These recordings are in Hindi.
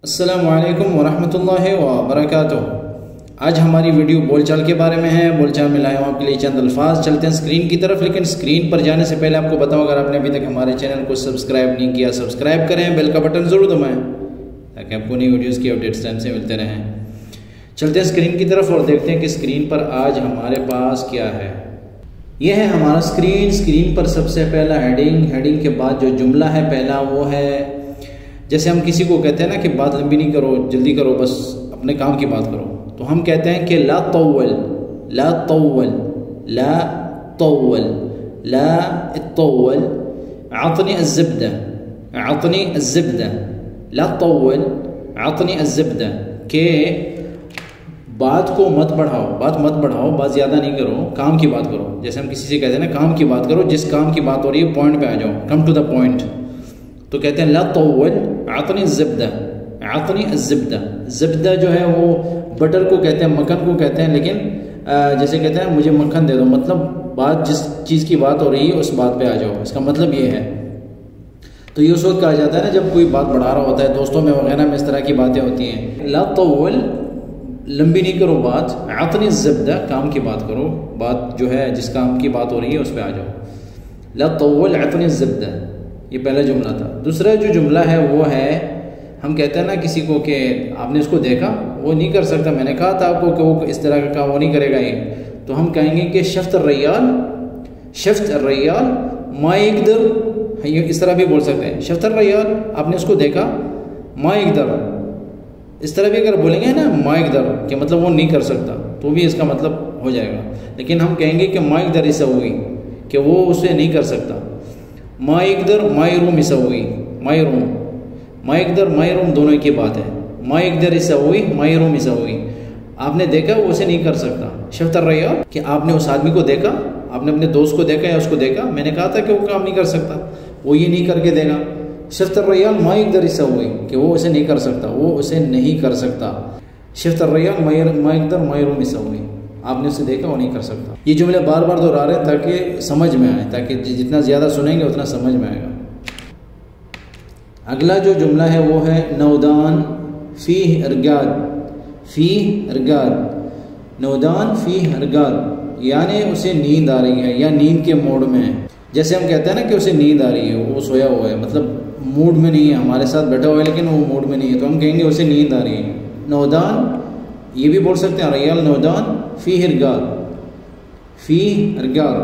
अस्सलामु अलैकुम वरहमतुल्लाहि वबरकातुहू। आज हमारी वीडियो बोलचाल के बारे में है। बोलचाल में लाया हूँ आपके लिए चंद अल्फाज। चलते हैं स्क्रीन की तरफ, लेकिन स्क्रीन पर जाने से पहले आपको बताऊँ, अगर आपने अभी तक हमारे चैनल को सब्सक्राइब नहीं किया, सब्सक्राइब करें, बेल का बटन ज़रूर दबाएँ ताकि आपको नई वीडियोज़ की अपडेट्स टाइम से मिलते रहें। चलते हैं स्क्रीन की तरफ और देखते हैं कि स्क्रीन पर आज हमारे पास क्या है। यह है हमारा स्क्रीन। स्क्रीन पर सबसे पहला हेडिंग के बाद जो जुमला है पहला वो है, जैसे हम किसी को कहते हैं ना कि बात लंबी नहीं करो, जल्दी करो, बस अपने काम की बात करो, तो हम कहते हैं कि ला तव्वल, ला तव्वल, ला तव्वल, ला तव्वल, आतनी अज़्ज़ब्दा, आतनी अज़्ज़ब्दा, ला तव्वल, आतनी अज़्ज़ब्दा, के बात को मत बढ़ाओ, बात मत बढ़ाओ, बात ज़्यादा नहीं करो, काम की बात करो। जैसे हम किसी से कहते हैं ना काम की बात करो, जिस काम की बात हो रही है पॉइंट पे आ जाओ, कम टू द पॉइंट, तो कहते हैं ला तव्वल आतनी ज़ब्दा, आतनी ज़ब्दा। ज़ब्दा जो है वो बटर को कहते हैं, मक्खन को कहते हैं, लेकिन जैसे कहते हैं मुझे मक्खन दे दो, मतलब बात जिस चीज़ की बात हो रही है उस बात पे आ जाओ, इसका मतलब ये है। तो ये उस वक्त कहा जाता है ना जब कोई बात बढ़ा रहा होता है, दोस्तों में वगैरह में इस तरह की बातें होती हैं। ला तव्वल, लंबी नहीं करो बात, आतनी ज़ब्दा, काम की बात करो, बात जो है जिस काम की बात हो रही है उस पर आ जाओ। ला तव्वल आतनी ज़ब्दा, ये पहला जुमला था। दूसरा जो जुमला है वो है, हम कहते हैं ना किसी को कि आपने इसको देखा, वो नहीं कर सकता, मैंने कहा था आपको कि वो इस तरह का काम वो नहीं करेगा ये, तो हम कहेंगे कि शफ्त रैयाल, शफ्त रैयाल मा यक़दर, इस तरह भी बोल सकते हैं। शफ्त रैयाल, आपने उसको देखा, मा यक़दर, इस तरह भी अगर बोलेंगे ना मा यक़दर कि मतलब वो नहीं कर सकता, तो भी इसका मतलब हो जाएगा। लेकिन हम कहेंगे कि मा यक़दर इसवी, कि वो उसे नहीं कर सकता। मा यक़दर मायरूम इसवी, मायरूम, मा यक़दर मायरूम दोनों एक ही बात है। मा यक़दर इसवी, मायरूम इसवी, आपने देखा वो उसे नहीं कर सकता। शफ्त रैयाल कि आपने उस आदमी को देखा, आपने अपने दोस्त को देखा या उसको देखा, मैंने कहा था कि वो काम नहीं कर सकता, वो ये नहीं करके देगा। शफ्त रैयाल मा यक़दर इसवी, कि वो उसे नहीं कर सकता, वो उसे नहीं कर सकता। शफ्त रैयाल मा यक़दर मायरूम इसवी, आपने उसे देखा वो नहीं कर सकता। ये जुमले बार बार दोहरा रहे हैं ताकि समझ में आए, ताकि जितना ज़्यादा सुनेंगे उतना समझ में आएगा। अगला जो जुमला है वो है नौदान फ़ीह इरगाद, फ़ीह इरगाद, नौदान फ़ीह इरगाद, यानी उसे नींद आ रही है या नींद के मूड में है। जैसे हम कहते हैं ना कि उसे नींद आ रही है, वो सोया हुआ है, मतलब मूड में नहीं है, हमारे साथ बैठा हुआ है लेकिन वो मूड में नहीं है, तो हम कहेंगे उसे नींद आ रही है। नौदान ये भी बोल सकते हैं, रैयाल नौदान फ़ीह इरगाद, फ़ीह इरगाद,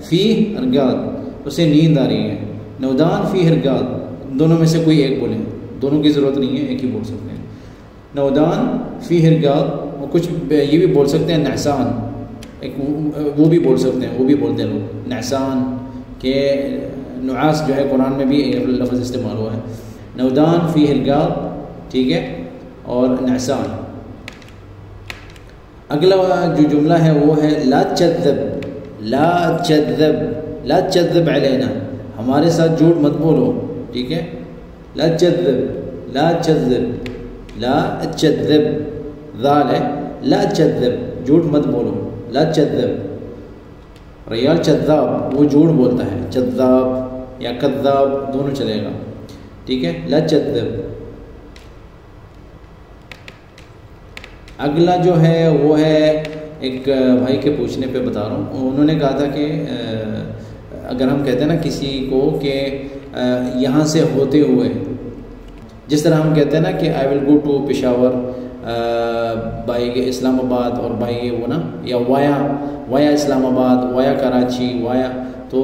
फ़ीह इरगाद, उसे नींद आ रही है। नौदान फ़ीह इरगाद, दोनों में से कोई एक बोलें, दोनों की ज़रूरत नहीं है, एक ही बोल सकते हैं। नौदान फ़ीह इरगाद। और कुछ ये भी बोल सकते हैं नहसान, एक वो भी बोल सकते हैं, वो भी बोलते हैं लोग नहसान, के नुआस जो है कुरान में भी लफ्ज़ इस्तेमाल हुआ है। नौदान फ़ीह इरगाद, ठीक है, और नहसान। अगला जो जुमला है वो है ला चद्दब, ला चद्दब, ला चद्दब अलैना, हमारे साथ झूठ मत बोलो, ठीक है। ला चद्दब, ला चद्दब, ला चद्दब, ज़ाल है, ला चद्दब, झूठ मत बोलो, ला चद्दब। रैयाल चद्दाब, वो झूठ बोलता है, चद्दाब या कद्दाब दोनों चलेगा, ठीक है। ला चद्दब। अगला जो है वो है, एक भाई के पूछने पे बता रहा हूँ, उन्होंने कहा था कि अगर हम कहते हैं ना किसी को कि यहाँ से होते हुए, जिस तरह हम कहते हैं ना कि I will go to Peshawar by Islamabad और बाई वो ना, या via, via Islamabad, via Karachi, via, तो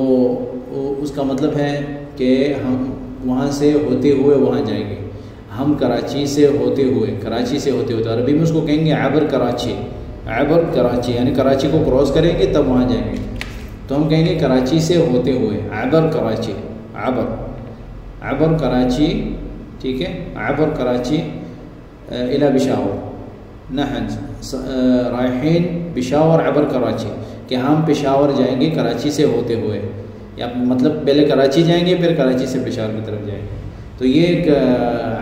उसका मतलब है कि हम वहाँ से होते हुए वहाँ जाएंगे। हम कराची से होते हुए, कराची से होते हुए, तो अरबी में उसको कहेंगे आबर कराची, आबर कराची, यानी कराची को क्रॉस करेंगे तब वहाँ जाएंगे, तो हम कहेंगे कराची से होते हुए, आबर कराची, आबर, आबर कराची, ठीक है, आबर कराची इला पेशावर, नहन रायहीन पेशावर आबर कराची, कि हम पेशावर जाएंगे कराची से होते हुए, या मतलब पहले कराची जाएंगे फिर कराची से पेशावर की तरफ जाएंगे। तो ये एक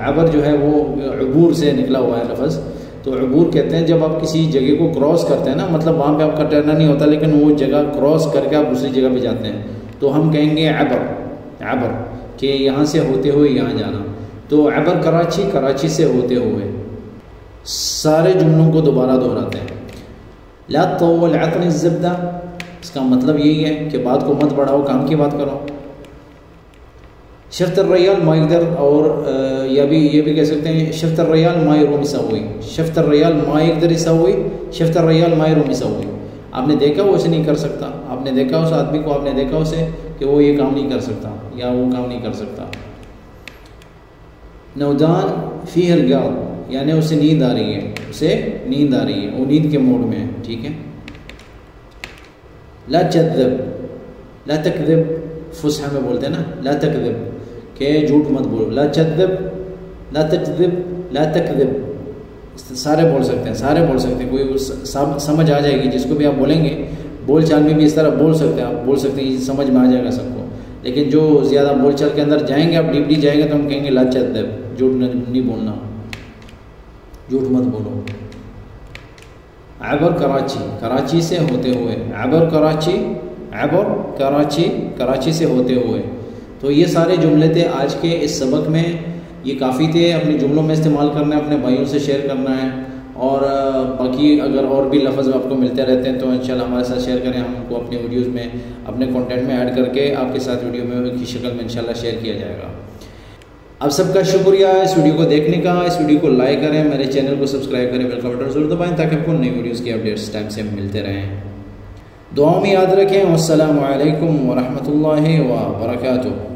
अबर जो है वो अबूर से निकला हुआ है लफ्ज़। तो अबूर कहते हैं जब आप किसी जगह को क्रॉस करते हैं ना, मतलब वहाँ पे आपका ठहरना नहीं होता, लेकिन वो जगह क्रॉस करके आप दूसरी जगह पे जाते हैं, तो हम कहेंगे अबर, अबर, कि यहाँ से होते हुए यहाँ जाना। तो अबर कराची, कराची से होते हुए, सारे जुमलों को दोबारा दोहराते हैं। ला तौल अतनी ज़ब्दा, इसका मतलब यही है कि बात को मत बढ़ाओ, काम की बात करो। शफ्त रयाल माइदर, और या भी ये भी कह सकते हैं शफ्त रयाल माई रोमिसा हुई, शफ्त रयाल माई दरिसा हुई, शफ्त रयाल माई रोमिसा हुई। आपने देखा वो ऐसे नहीं कर सकता, आपने देखा उस आदमी को, आपने देखा उसे कि वो ये काम नहीं कर सकता या वो काम नहीं कर सकता। नौदान फी हरगाल, यानी उसे नींद आ रही है, उसे नींद आ रही है, वो नींद के मोड में है, ठीक है। ला चद्दब, ला तकदब, फुसहा में बोलते हैं ना, ला तकदब के झूठ मत बोलो। ला चद्दब, ला तकदब, ला तकदब, सारे बोल सकते हैं, सारे बोल सकते हैं, कोई समझ आ जाएगी। जिसको भी आप बोलेंगे बोल चाल में भी इस तरह बोल सकते हैं, आप बोल सकते हैं, समझ में आ जाएगा सबको। लेकिन जो ज़्यादा बोल चाल के अंदर जाएंगे, आप डीपली जाएंगे, तो हम कहेंगे ला चद्दब, झूठ नहीं बोलना, झूठ मत बोलो। अबर कराची, कराची से होते हुए, अबर कराची, अबर कराची, कराची से होते हुए। तो ये सारे जुमले थे आज के इस सबक में, ये काफ़ी थे। अपने जुमलों में इस्तेमाल करना है, अपने भाइयों से शेयर करना है, और बाकी अगर और भी लफ्ज़ आपको मिलते रहते हैं तो इंशाल्लाह हमारे साथ शेयर करें, हम उनको अपने वीडियोस में, अपने कंटेंट में ऐड करके आपके साथ वीडियो में की शक्ल में इंशाल्लाह शेयर किया जाएगा। आप सबका शुक्रिया इस वीडियो को देखने का। इस वीडियो को लाइक करें, मेरे चैनल को सब्सक्राइब करें, बेल का बटन जरूर दबाएं ताकि आपको नई वीडियोज़ की अपडेट्स टाइम से मिलते रहें। दुआओं में याद रखें। अस्सलामु अलैकुम व रहमतुल्लाहि व बरकातुहू।